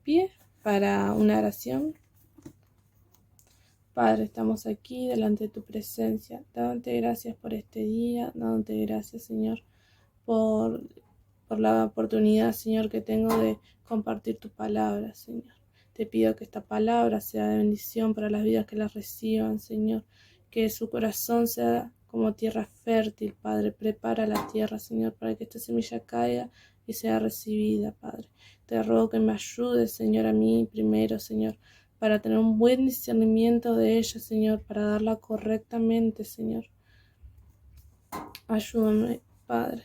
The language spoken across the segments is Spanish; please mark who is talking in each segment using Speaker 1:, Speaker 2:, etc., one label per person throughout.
Speaker 1: pie para una oración. Padre, estamos aquí delante de tu presencia, dándote gracias por este día, dándote gracias, Señor, por la oportunidad, Señor, que tengo de compartir tu palabra, Señor. Te pido que esta palabra sea de bendición para las vidas que las reciban, Señor, que su corazón sea como tierra fértil, Padre. Prepara la tierra, Señor, para que esta semilla caiga y sea recibida, Padre. Te ruego que me ayudes, Señor, a mí primero, Señor, para tener un buen discernimiento de ella, Señor, para darla correctamente, Señor. Ayúdame, Padre.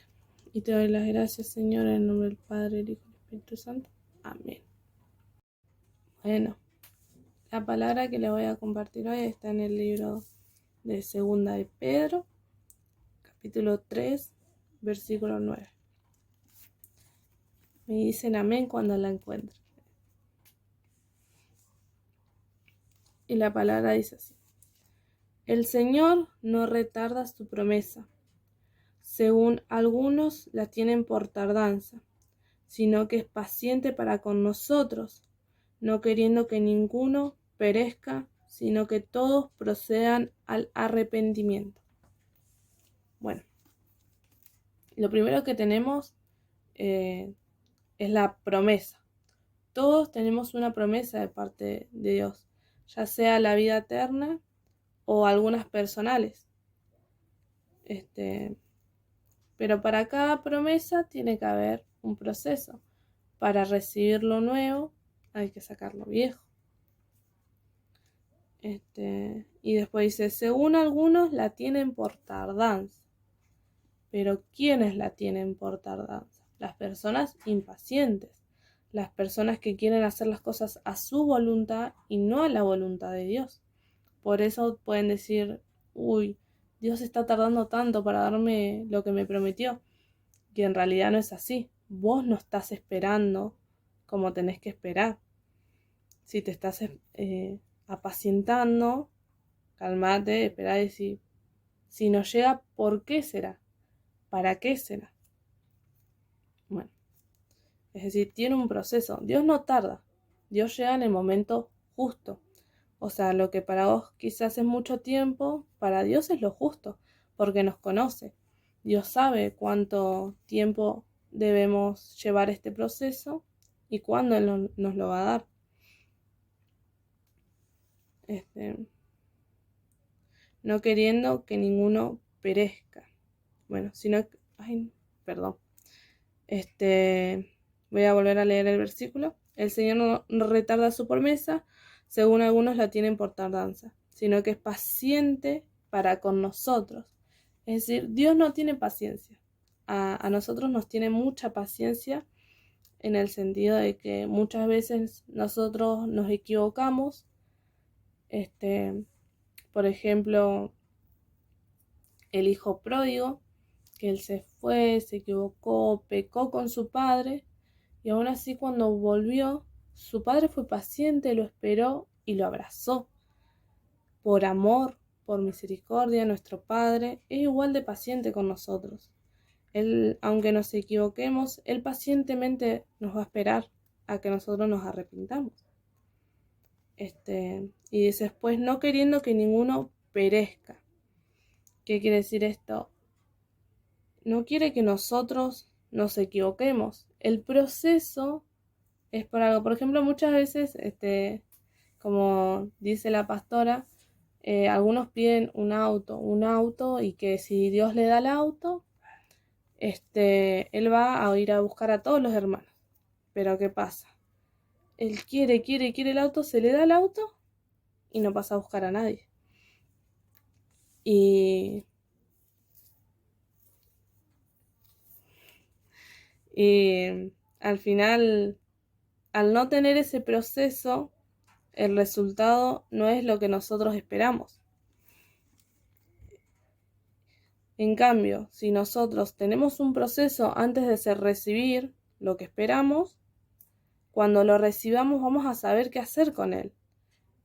Speaker 1: Y te doy las gracias, Señor, en el nombre del Padre, del Hijo y del Espíritu Santo. Amén. Bueno, la palabra que le voy a compartir hoy está en el libro de Segunda de Pedro, capítulo 3, versículo 9. Me dicen amén cuando la encuentren. Y la palabra dice así: el Señor no retarda su promesa, según algunos la tienen por tardanza, sino que es paciente para con nosotros, no queriendo que ninguno perezca, sino que todos procedan al arrepentimiento. Bueno, lo primero que tenemos es la promesa. Todos tenemos una promesa de parte de Dios, ya sea la vida eterna o algunas personales. Pero para cada promesa tiene que haber un proceso. Para recibir lo nuevo hay que sacar lo viejo. Y después dice, según algunos la tienen por tardanza. Pero ¿quiénes la tienen por tardanza? Las personas impacientes. Las personas que quieren hacer las cosas a su voluntad y no a la voluntad de Dios. Por eso pueden decir, uy, Dios está tardando tanto para darme lo que me prometió. Que en realidad no es así. Vos no estás esperando como tenés que esperar. Si te estás apacientando, calmate, esperá y decir, si no llega, ¿por qué será? ¿Para qué será? Bueno, es decir, tiene un proceso. Dios no tarda. Dios llega en el momento justo. O sea, lo que para vos quizás es mucho tiempo, para Dios es lo justo, porque nos conoce. Dios sabe cuánto tiempo debemos llevar este proceso y cuándo Él nos lo va a dar. No queriendo que ninguno perezca. Bueno, sino que, perdón. Voy a volver a leer el versículo. El Señor no retarda su promesa, según algunos la tienen por tardanza, sino que es paciente para con nosotros. Es decir, Dios no tiene paciencia. A nosotros nos tiene mucha paciencia en el sentido de que muchas veces nosotros nos equivocamos. Por ejemplo, el hijo pródigo, que él se fue, se equivocó, pecó con su padre, y aún así cuando volvió, su padre fue paciente, lo esperó y lo abrazó. Por amor, por misericordia, nuestro Padre es igual de paciente con nosotros. Él, aunque nos equivoquemos, Él pacientemente nos va a esperar a que nosotros nos arrepintamos. Y después, no queriendo que ninguno perezca. ¿Qué quiere decir esto? No quiere que nosotros nos equivoquemos. El proceso es por algo. Por ejemplo, muchas veces, como dice la pastora, algunos piden un auto, y que si Dios le da el auto, Él va a ir a buscar a todos los hermanos. Pero ¿qué pasa? Él quiere el auto, se le da el auto y no pasa a buscar a nadie. Y al final, al no tener ese proceso, el resultado no es lo que nosotros esperamos. En cambio, si nosotros tenemos un proceso antes de recibir lo que esperamos, cuando lo recibamos vamos a saber qué hacer con él.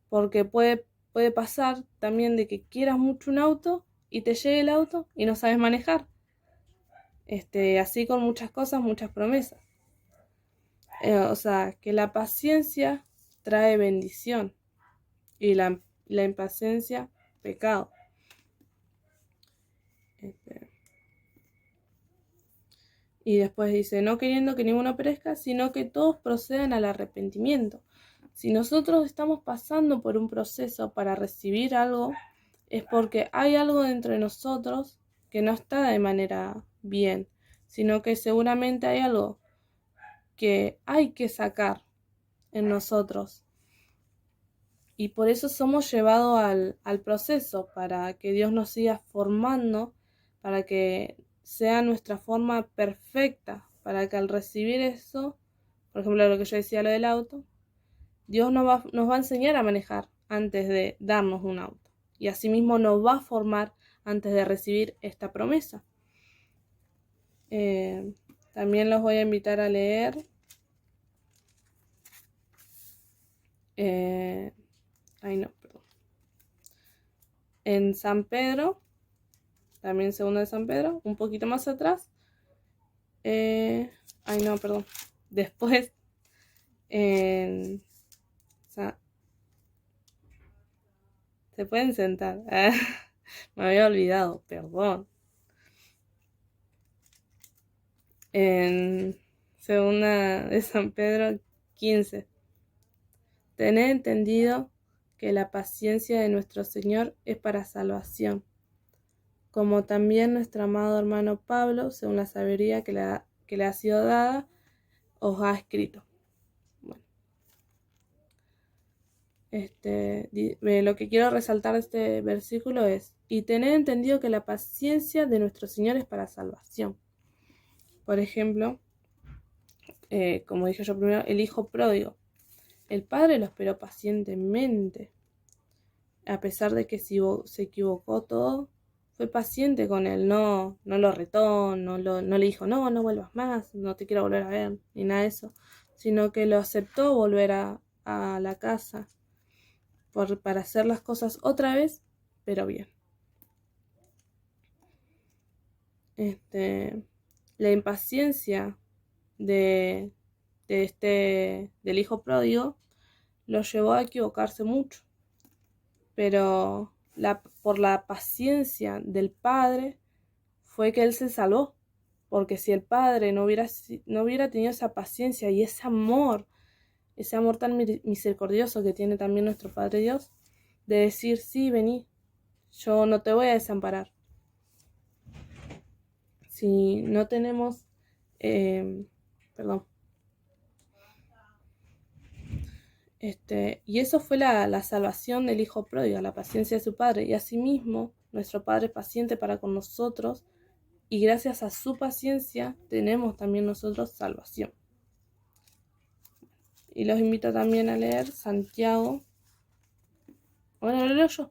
Speaker 1: Porque puede pasar también de que quieras mucho un auto y te llegue el auto y no sabes manejar. Así con muchas cosas, muchas promesas. O sea, que la paciencia trae bendición y la impaciencia, pecado. Y después dice, no queriendo que ninguno perezca, sino que todos procedan al arrepentimiento. Si nosotros estamos pasando por un proceso para recibir algo, es porque hay algo dentro de nosotros que no está de manera bien, sino que seguramente hay algo que hay que sacar en nosotros. Y por eso somos llevados al proceso, para que Dios nos siga formando, para que sea nuestra forma perfecta, para que al recibir eso, por ejemplo, lo que yo decía, lo del auto, Dios nos va a enseñar a manejar antes de darnos un auto. Y asimismo nos va a formar antes de recibir esta promesa. También los voy a invitar a leer en San Pedro, también segundo de San Pedro, un poquito más atrás. Después, se pueden sentar. Me había olvidado, perdón. En segunda de San Pedro 15. Tened entendido que la paciencia de nuestro Señor es para salvación, como también nuestro amado hermano Pablo, según la sabiduría que le ha sido dada, os ha escrito. Bueno, lo que quiero resaltar de este versículo es: y tened entendido que la paciencia de nuestro Señor es para salvación. Por ejemplo, como dije yo primero, el hijo pródigo. El padre lo esperó pacientemente. A pesar de que se equivocó todo, fue paciente con él. No lo retó, no le dijo, no vuelvas más, no te quiero volver a ver, ni nada de eso. Sino que lo aceptó volver a la casa para hacer las cosas otra vez, pero bien. La impaciencia del hijo pródigo lo llevó a equivocarse mucho, pero por la paciencia del padre fue que él se salvó, porque si el padre no hubiera tenido esa paciencia y ese amor tan misericordioso que tiene también nuestro Padre Dios, de decir, sí, vení, yo no te voy a desamparar. Si no tenemos, y eso fue la salvación del hijo pródigo, la paciencia de su padre, y asimismo nuestro Padre es paciente para con nosotros, y gracias a su paciencia tenemos también nosotros salvación. Y los invito también a leer Santiago. Bueno, lo leo yo.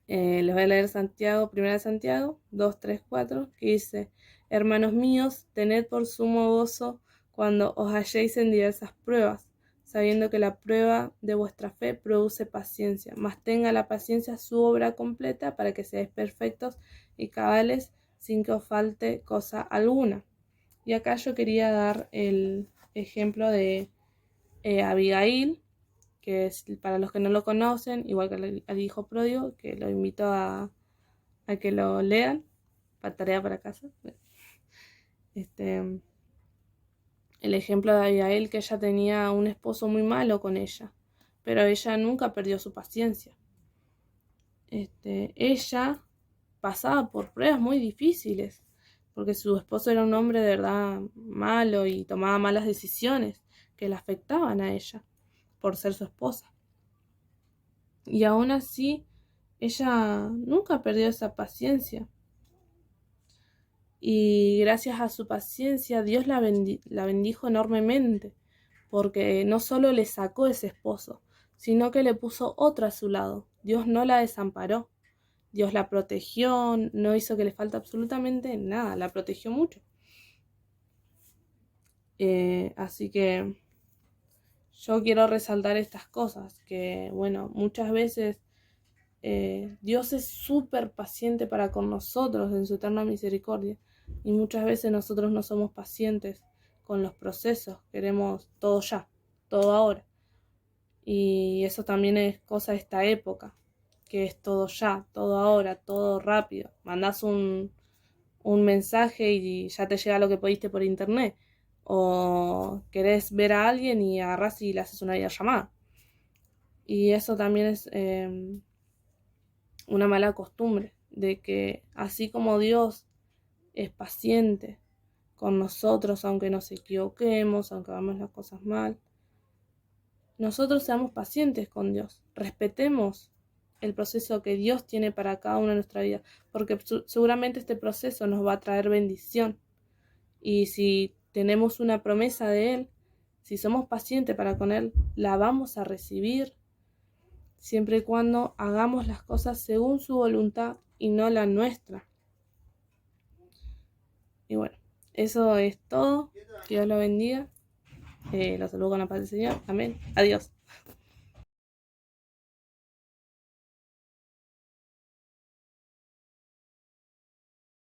Speaker 1: Les voy a leer Santiago, 1 Santiago 2, 3, 4, que dice: hermanos míos, tened por sumo gozo cuando os halléis en diversas pruebas, sabiendo que la prueba de vuestra fe produce paciencia, mas tenga la paciencia su obra completa, para que seáis perfectos y cabales, sin que os falte cosa alguna. Y acá yo quería dar el ejemplo de Abigail, que es, para los que no lo conocen, igual que al hijo pródigo, que lo invito a que lo lean, para tarea para casa. El ejemplo de Abigail, que ella tenía un esposo muy malo con ella, pero ella nunca perdió su paciencia. Ella pasaba por pruebas muy difíciles, porque su esposo era un hombre de verdad malo y tomaba malas decisiones que le afectaban a ella por ser su esposa. Y aún así, ella nunca perdió esa paciencia. Y gracias a su paciencia, Dios la bendijo enormemente, porque no solo le sacó ese esposo, sino que le puso otro a su lado. Dios no la desamparó. Dios la protegió, no hizo que le falte absolutamente nada, la protegió mucho. Así que yo quiero resaltar estas cosas, que bueno, muchas veces Dios es súper paciente para con nosotros en su eterna misericordia, y muchas veces nosotros no somos pacientes con los procesos, queremos todo ya, todo ahora. Y eso también es cosa de esta época, que es todo ya, todo ahora, todo rápido. Mandás un mensaje y ya te llega lo que pediste por internet. O querés ver a alguien y agarrás y le haces una videollamada. Y eso también es una mala costumbre, de que así como Dios es paciente con nosotros, aunque nos equivoquemos, aunque hagamos las cosas mal, nosotros seamos pacientes con Dios, respetemos el proceso que Dios tiene para cada una de nuestra vida, porque seguramente este proceso nos va a traer bendición. Y si tenemos una promesa de Él, si somos pacientes para con Él, la vamos a recibir, siempre y cuando hagamos las cosas según su voluntad y no la nuestra. Y bueno, eso es todo. Que Dios lo bendiga. Los saludo con la paz del Señor. Amén. Adiós.